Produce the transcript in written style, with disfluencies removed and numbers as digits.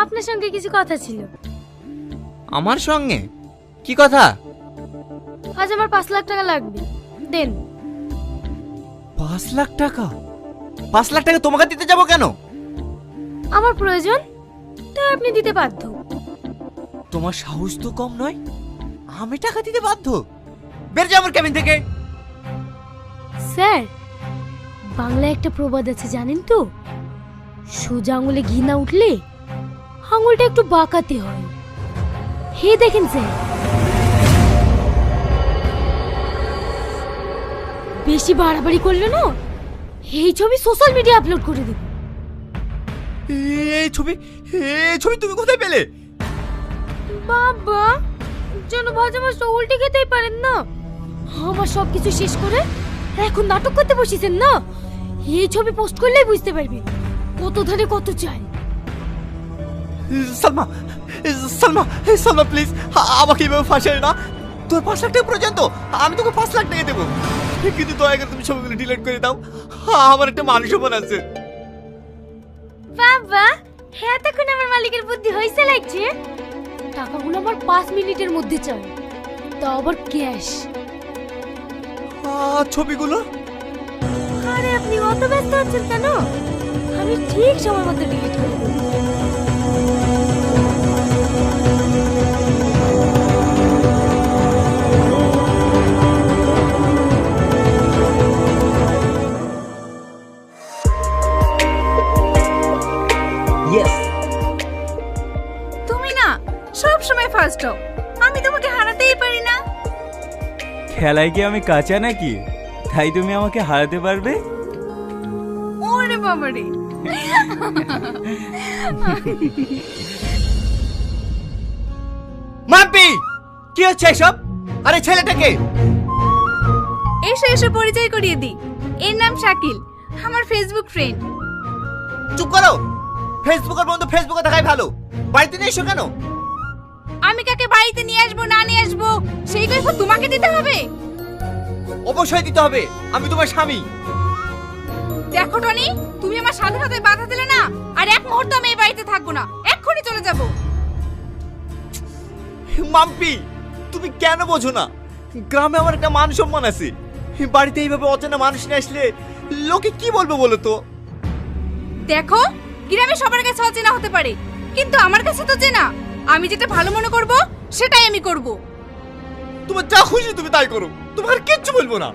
আপনার সঙ্গে কিছু কথা ছিল। আমার সঙ্গে কি কথা? আজ আমার 5 লাখ টাকা লাগবে, দেন। 5 লাখ টাকা? 5 লাখ টাকা তোমাকে দিতে যাব কেন? আমার প্রয়োজন, তাই আপনি দিতে বাধ্য। তোমার সাহস তো কম নয়, আমি টাকা দিতে বাধ্য? বের যাও আমার কেবিন থেকে। স্যার, বাংলায় একটা প্রবাদ আছে জানেন তো? সোজা আঙুলে ঘি না উঠলে আঙুলটা একটু বাঁকাতে হয়। হে দেখেন স্যার, বেশি বাড়াবাড়ি করলে না এই ছবি সোশ্যাল মিডিয়া আপলোড করে দেব। এই ছবি তুমি কোথায় পেলে? বাবা, যেন ভাজা মাছটা উল্টে খেতেই পারেন না। আমার সবকিছু শেষ করে এখন নাটক করতে বসেছেন না? এই ছবি পোস্ট করলেই বুঝতে পারবেন কত ধারে কত চাই। সালমা, সালমা প্লিজ আমাকে এভাবে ফাঁসাই না। তোর 5 লাখ টাকা পর্যন্ত আমি তোকে 5 লাখ টাকা দেবো, কিন্তু দয়া করে তুমি ছবিগুলো ডিলিট করে দাও। আমার একটা মান সম্মান আছে। বাবা, হ্যাঁ, তখন আমার মালিকের বুদ্ধি হয়েছে লাগছে। টাকাগুলো আমার 5 মিনিটের মধ্যে চাই, তাও আবার ক্যাশ। ছবিগুলো? আরে আপনি অত ব্যস্ত আছেন কেন? আমি ঠিক সময় মতো ডিলিট করে দেবো। তুমি না সব সময় ফার্স্ট হও, আমি তোমাকে হারাতেই পারি না। খেলায় কি আমি কাঁচা নাকি তাই তুমি আমাকে হারাতে পারবে? ওরে বাবারে, মাম্পি, কি হচ্ছে এসব? আরে ছেলেটাকে এসে এসে পরিচয় করিয়ে দিই। এর নাম শাকিল, আমার ফেসবুক ফ্রেন্ড। চুপ করো। ফেসবুকের বন্ধু ফেসবুকে দেখাই ভালো, বাড়িতে নিয়ে এসো কেন? আমি কাকে বাড়িতে নিয়ে আসবো না নিয়ে আসবো সেই কৈফিয়ত তোমাকে দিতে হবে? অবশ্যই দিতে হবে, আমি তোমার স্বামী। দেখো টনি, তুমি আমার স্বাধীনতায় বাধা দিলে না, আর এক মুহূর্ত আমি এই বাড়িতে থাকবো না, এক্ষুনি চলে যাব। মাম্পি, তুমি কেন বোঝো না? গ্রামে আমার একটা মান সম্মান আছে। বাড়িতে এইভাবে অচেনা মানুষ নিয়ে আসলে লোকে কি বলবে বলো তো? দেখো, গ্রামে সবার কাছে অচেনা হতে পারে, কিন্তু আমার কাছে তো চেনা। আমি যেটা ভালো মনে করব সেটাই আমি করব। তোমার যা খুশি তুমি তাই করো, তোমার কিচ্ছু বলবো না।